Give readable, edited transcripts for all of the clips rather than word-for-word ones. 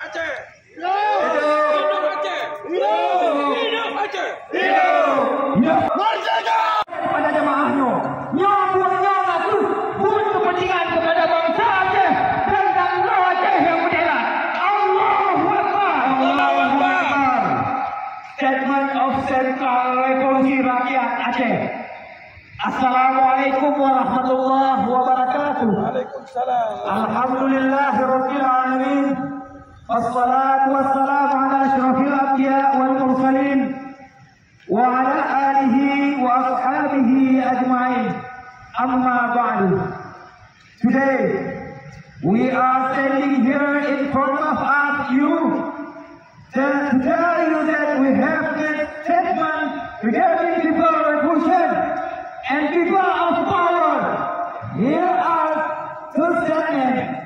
Aceh! Hidup Aceh! Hidup Aceh! Hidup merdeka! Kepada jemaahnya, nyawa itu buat kepentingan kepada bangsa Aceh dan bangsa Aceh yang berdaulat. Allahu Akbar! Allahu Akbar! Statement of Central Revolusi Rakyat Aceh. Assalamualaikum warahmatullahi wabarakatuh. Waalaikumsalam. Alhamdulillahirabbil alamin. Wassalatu wassalamu ala asyrafil anbiya wal mursalin wa ala alihi wa ashabihi ajma'in. Amma ba'du. Today we are standing here in front of you to tell you that we have this statement regarding people revolution and people of power. Here are two statements.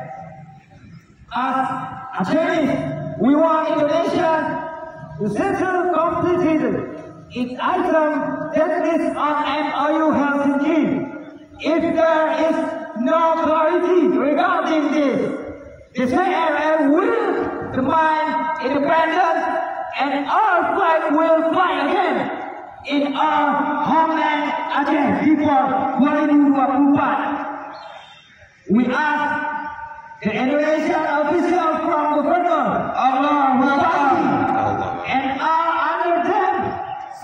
As Achenis, we want Indonesia to settle completed its item that is on MOU Helsinki. If there is no clarity regarding this area will demand independence and our flag will fly again in our homeland Aceh before 2024. We ask the Indonesian official from Governor Allahu Akbar and are under them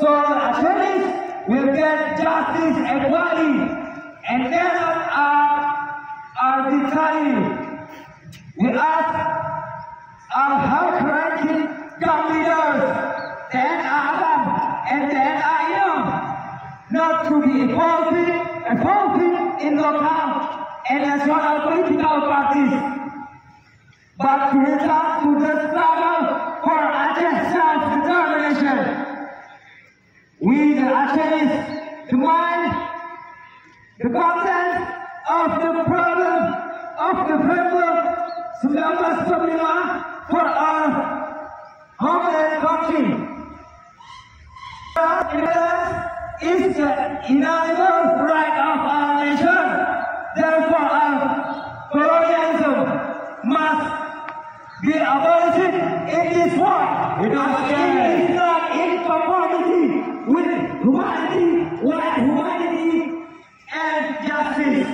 so Achenis will get justice equally and cannot arbitrarily. We ask our high-ranking gang leaders, Dan Adam and Dan Ayam, not to be involving in local and national political parties, but to return to the struggle for Aceh self-determination. We, the Achenis, demand the content of the problem of the framework 1945 for our homeland country. Independence is the inalienable right of our nation. Therefore, our colonialism must be abolished in this war. It is not in conformity with humanity and justice.